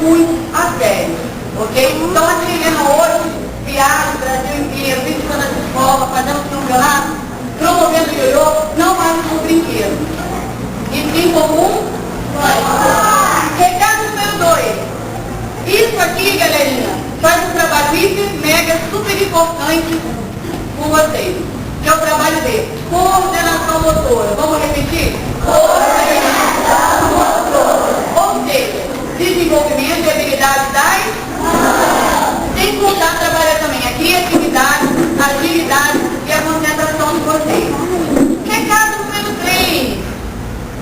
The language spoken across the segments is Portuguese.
muito a sério, ok? Então a chilena hoje viaja o Brasil inteiro, visitando as escolas, fazendo campeonato, promovendo o ioiô, não mais como brinquedo, e sim como um recado número 2. Isso aqui, galerinha, faz um trabalho hiper, mega, super importante com vocês, que é o trabalho de coordenação motora. Vamos repetir? Coordenação motora. Ou seja, desenvolvimento e habilidade das mãos. Sem contar trabalhar também a criatividade, a agilidade e a concentração de vocês. Recado número 3.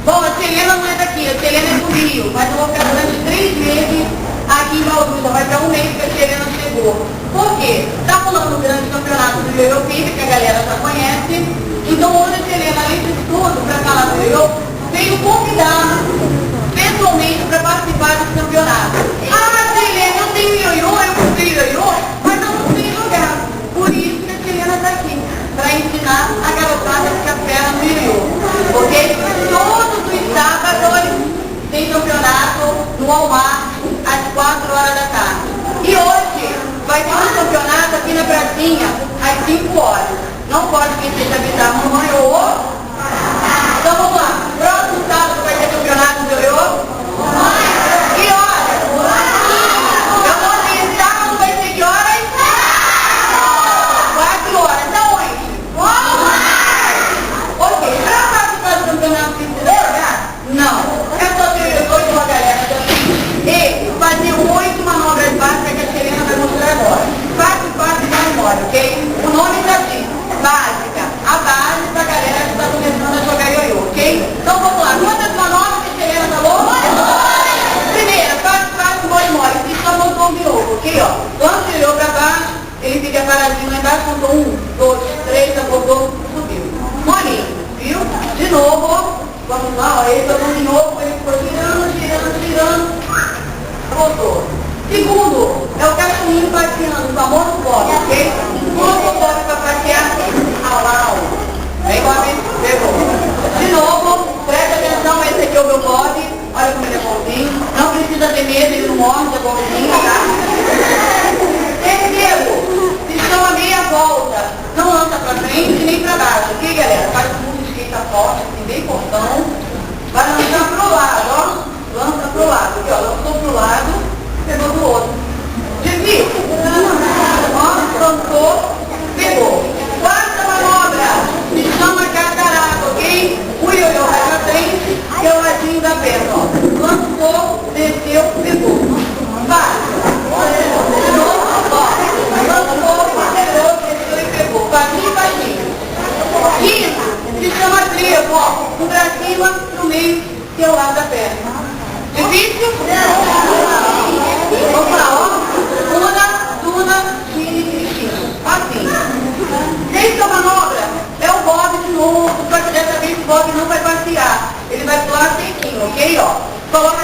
Bom, a Selena não é daqui, a Selena é do Rio, mas eu vou ficar durante 3 meses aqui em Bauru, vai para 1 mês que a Selena chegou. Por quê? Está rolando um grande campeonato do ioiô que a galera já conhece. Então hoje a Selena, além de tudo, para falar do ioiô, veio convidar pessoalmente para participar desse campeonato. Ah, Selena, eu tenho ioiô, eu comprei ioiô, mas eu não sei jogar. Por isso que a Selena está aqui, para ensinar a garotada que fica fera no ioiô. Ok? Todos os sábados tem campeonato no Walmart, às 4 horas da tarde. E hoje vai ter um campeonato aqui na pracinha, às 5 horas. Não pode quem seja avisar a mamãe ou o... Então vamos lá. Próximo sábado vai ter campeonato do ioiô? Que horas? Eu vou dizer, sábado vai ser que horas? 4 horas. Da onde? Ok. Para participar do campeonato precisa jogar? Não. É só ter ioiô de uma galera também. E fazer 8 manobras básicas que a Selena vai mostrar agora. Fácil da memória, ok? O nome está assim. Básica. A base da galera que está começando a jogar ioiô, ok? Então vamos lá. Quantas manobras que a Selena falou? Primeira, fácil, mole. Se só montou um de novo, ok? Ó. Lança o ioiô para baixo, ele fica paradinho lá embaixo, contou 1, 2, 3, acordou, subiu. Molinho, viu? De novo, vamos lá, ó. Ele tocou de novo, ele ficou girando, voltou. Segundo, é o cachorrinho passeando, o famoso Bob, ok? Quando o Bob para passear, au. Vem, Bob, pegou. De novo, presta atenção, esse aqui é o meu Bob, olha como ele é bonzinho. Não precisa ter medo, ele não morde, é bonzinho, tá? Terceiro, se chama meia volta. Não lança pra frente nem pra baixo, ok, galera? Faz um esquenta forte, assim, bem fortão. Vai lançar pro lado, ó. Lança pro lado, aqui, ó. Lançou pro lado, pegou do outro. Difícil. Ó, lançou, pegou. Quarta manobra, se chama catarata, ok? O ioiô vai pra frente, que é o ladinho da perna, ó. Lançou, desceu, pegou. Vai. De novo, ó. Lançou, pegou, desceu e pegou. Passinho. Quinto, se chama trevo, ó. Um pra cima, no meio, que é o lado da perna. Difícil? Vamos lá, ó. Duna, Cristina. Assim. Sexta manobra é o Bob de novo, só que dessa vez o Bob não vai passear. Ele vai pular sequinho, ok? Ó. Coloca